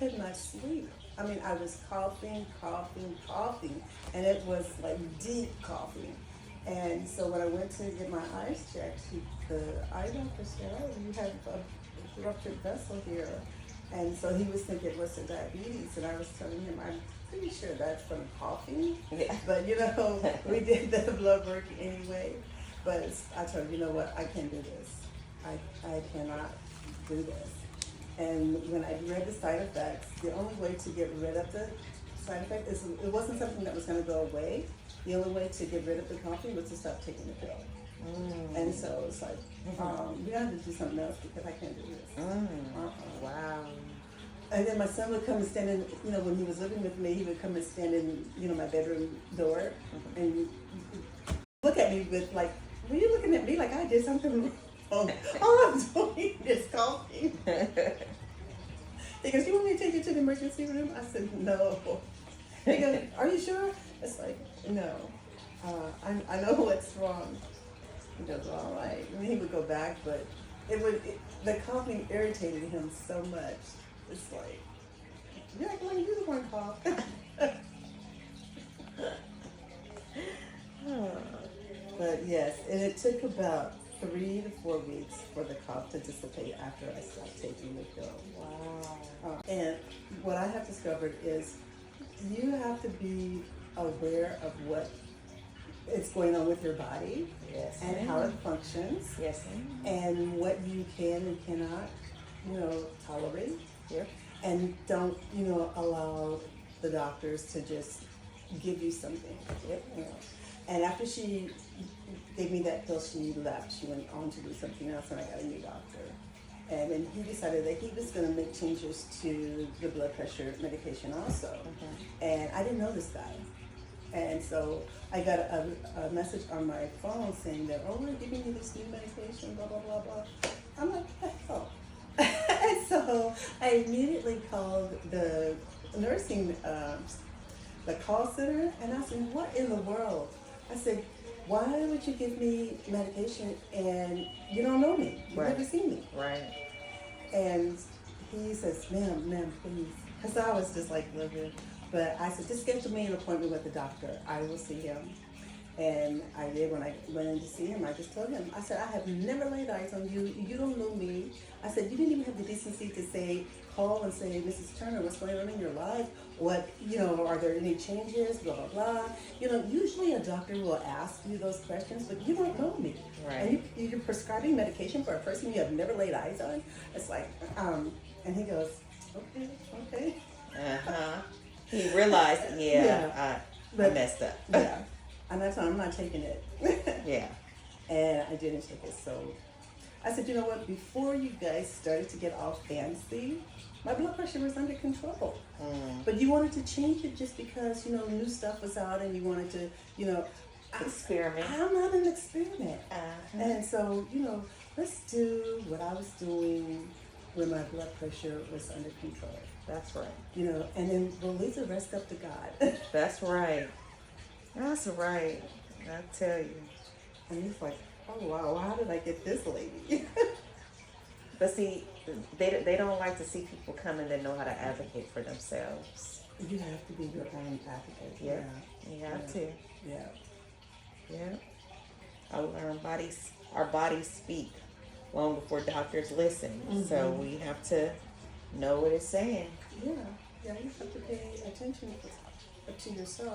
could not sleep. I mean, I was coughing, coughing, coughing, and it was like deep coughing. And so when I went to get my eyes checked, the eye doctor said, "Oh, you have a ruptured vessel here." And so he was thinking it was the diabetes, and I was telling him, I'm pretty sure that's from coughing. Yeah. But we did the blood work anyway. But I told him, you know what, I can't do this. I cannot do this. And when I read the side effects, the only way to get rid of the side effect is it wasn't something that was going to go away. The only way to get rid of the coughing was to stop taking the pill. And so it's like, we have to do something else because I can't do this. Wow. And then my son would come and stand in, when he was living with me, he would come and stand in, my bedroom door and look at me with like, were you looking at me like I did something wrong? All I'm doing is coughing. He goes, you want me to take you to the emergency room? I said, no. He goes, are you sure? It's like, no. I know what's wrong. He goes, all right. And he would go back, but the coughing irritated him so much. It's like, you're acting like you the one cough. But yes, and it took about 3 to 4 weeks for the cough to dissipate after I stopped taking the pill. Wow. And what I have discovered is you have to be aware of what is going on with your body, Yes, and ma'am. how it functions, Yes, ma'am. and what you can and cannot, tolerate. Yep. And don't, allow the doctors to just give you something. Yep. And after she gave me that pill, she left. She went on to do something else, and I got a new doctor. And then he decided that he was going to make changes to the blood pressure medication also. And I didn't know this guy. And so I got a message on my phone saying that, oh, we're giving you this new medication, blah, blah, blah, blah. I'm like, what the hell? And so I immediately called the nursing, the call center, and I said, what in the world? I said, why would you give me medication and you don't know me? You've Right. never seen me. Right. And he says, ma'am, please. Because I was just like, living. But I said, just schedule me an appointment with the doctor. I will see him. And I did. When I went in to see him, I just told him, I said, I have never laid eyes on you. You don't know me. I said, you didn't even have the decency to say, call and say, Mrs. Turner, what's going on in your life? What, are there any changes? Blah, blah, blah. Usually a doctor will ask you those questions, but you don't know me. Right. And you're prescribing medication for a person you have never laid eyes on. It's like, and he goes, okay. He realized, Yeah. I messed up. Yeah. And I told him, I'm not taking it. Yeah. And I didn't take it. So I said, you know what? Before you guys started to get all fancy, my blood pressure was under control. But you wanted to change it just because, new stuff was out and you wanted to, Experiment. I'm not an experiment. And so, let's do what I was doing when my blood pressure was under control. That's right. And then we'll leave the rest up to God. That's right. That's right. I tell you. And he's like, oh wow, how did I get this lady? But see, they don't like to see people coming that know how to advocate for themselves. You have to be your own advocate. Yeah. You have to. Yeah. Yeah. I learned our bodies speak long before doctors listen. So we have to know what it's saying. Yeah. Yeah, you have to pay attention to yourself.